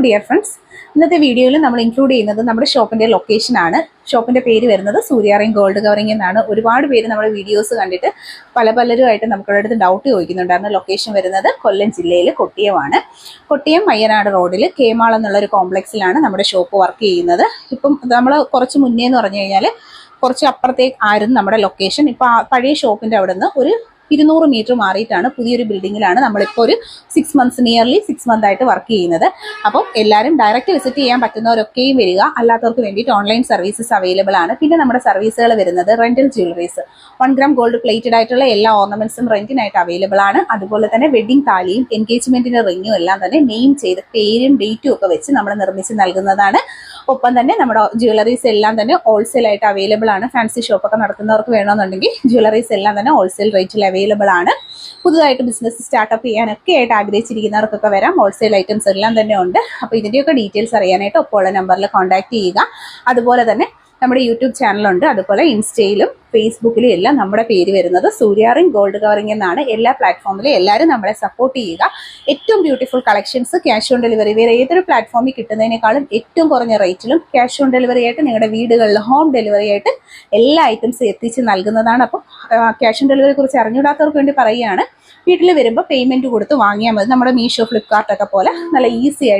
Dear friends, ഇന്നത്തെ വീഡിയോയിൽ നമ്മൾ ഇൻക്ലൂഡ് ചെയ്യുന്നത് നമ്മുടെ ഷോപ്പിന്റെ ലൊക്കേഷനാണ്. ഷോപ്പിന്റെ പേര് വരുന്നത് സൂര്യ റെയിൻ ഗോൾഡ് കവറിംഗ് എന്നാണ്. ഒരുപാട് പേര് നമ്മുടെ വീഡിയോസ് കണ്ടിട്ട് പലരുമായിട്ട് നമുക്കുള്ള അടുത്ത് ഡൗട്ട് ചോദിക്കുന്നുണ്ടായിരുന്നു. ലൊക്കേഷൻ വരുന്നത് കൊല്ലം ജില്ലയിൽ കൊട്ടിയമാണ്. കൊട്ടിയം മയ്യനാട് റോഡിൽ കേമാൾ എന്നുള്ള ഒരു കോംപ്ലക്സിലാണ് നമ്മുടെ ഷോപ്പ് വർക്ക് ചെയ്യുന്നത്. ഇപ്പം നമ്മൾ കുറച്ച് മുന്നേ എന്ന് പറഞ്ഞു കഴിഞ്ഞാൽ കുറച്ച് അപ്പുറത്തേക്ക് ആയിരുന്നു നമ്മുടെ ലൊക്കേഷൻ. ഇപ്പം പഴയ ഷോപ്പിന്റെ അവിടെ നിന്ന് ഒരു 200 മീറ്റർ മാറിയിട്ടാണ് പുതിയൊരു ബിൽഡിങ്ങിലാണ് നമ്മളിപ്പോൾ ഒരു 6 months നിയർലി 6 month ആയിട്ട് വർക്ക് ചെയ്യുന്നത്. അപ്പം എല്ലാവരും ഡയറക്റ്റ് വിസിറ്റ് ചെയ്യാൻ പറ്റുന്നവരൊക്കെയും വരിക. അല്ലാത്തവർക്ക് വേണ്ടിയിട്ട് ഓൺലൈൻ സർവീസസ് അവൈലബിൾ ആണ്. പിന്നെ നമ്മുടെ സർവീസുകൾ വരുന്നത് rental jewelleries, 1 gram gold plated ആയിട്ടുള്ള എല്ലാ ഓർണമെന്റ്സും റെന്റിനായിട്ട് അവൈലബിൾ ആണ്. അതുപോലെ തന്നെ വെഡിങ് താലിയും എൻഗേജ്മെന്റിന്റെ റിങ്ങും എല്ലാം തന്നെ നെയിം ചെയ്ത് പേരും ഡേറ്റും ഒക്കെ വെച്ച് നമ്മൾ നിർമ്മിച്ച് നൽകുന്നതാണ്. ഒപ്പം തന്നെ നമ്മുടെ ജ്വല്ലറീസ് എല്ലാം തന്നെ ഹോൾസെയിൽ ആയിട്ട് അവൈലബിൾ ആണ്. ഫാൻസി ഷോപ്പൊക്കെ നടത്തുന്നവർക്ക് വേണമെന്നുണ്ടെങ്കിൽ ജ്വല്ലറീസ് എല്ലാം തന്നെ ഹോൾസെയിൽ റേറ്റിൽ അവൈലബിൾ ആണ്. പുതുതായിട്ട് ബിസിനസ് സ്റ്റാർട്ടപ്പ് ചെയ്യാനൊക്കെ ആയിട്ട് ആഗ്രഹിച്ചിരിക്കുന്നവർക്കൊക്കെ വരാം. ഹോൾസെയിൽ ഐറ്റംസ് എല്ലാം തന്നെ ഉണ്ട്. അപ്പോൾ ഇതിൻ്റെയൊക്കെ ഡീറ്റെയിൽസ് അറിയാനായിട്ട് ഒപ്പം ഉള്ള നമ്പറിൽ കോൺടാക്ട് ചെയ്യുക. അതുപോലെ തന്നെ നമ്മുടെ യൂട്യൂബ് ചാനലുണ്ട്. അതുപോലെ ഇൻസ്റ്റയിലും ഫേസ്ബുക്കിലും എല്ലാം നമ്മുടെ പേര് വരുന്നത് സൂര്യ റെയിൻ ഗോൾഡ് കവറിംഗ് എന്നാണ്. എല്ലാ പ്ലാറ്റ്ഫോമിലും എല്ലാവരും നമ്മളെ സപ്പോർട്ട് ചെയ്യുക. ഏറ്റവും beautiful collections cash on delivery വേറെ ഏതൊരു പ്ലാറ്റ്ഫോമിൽ കിട്ടുന്നതിനേക്കാളും ഏറ്റവും കുറഞ്ഞ റേറ്റിലും ക്യാഷ് ഓൺ ഡെലിവറി ആയിട്ട് നിങ്ങളുടെ വീടുകളിൽ ഹോം ഡെലിവറി ആയിട്ട് എല്ലാ ഐറ്റംസും എത്തിച്ച് നൽകുന്നതാണ്. അപ്പം ക്യാഷ് ഓൺ ഡെലിവറിയെ കുറിച്ച് അറിഞ്ഞുകൂടാത്തവർക്ക് വേണ്ടി പറയുകയാണ്. വീട്ടിൽ വരുമ്പോൾ പേയ്മെന്റ് കൊടുത്ത് വാങ്ങിയാൽ മതി. നമ്മുടെ മീഷോ, ഫ്ലിപ്കാർട്ടൊക്കെ പോലെ നല്ല ഈസി ആയിട്ട്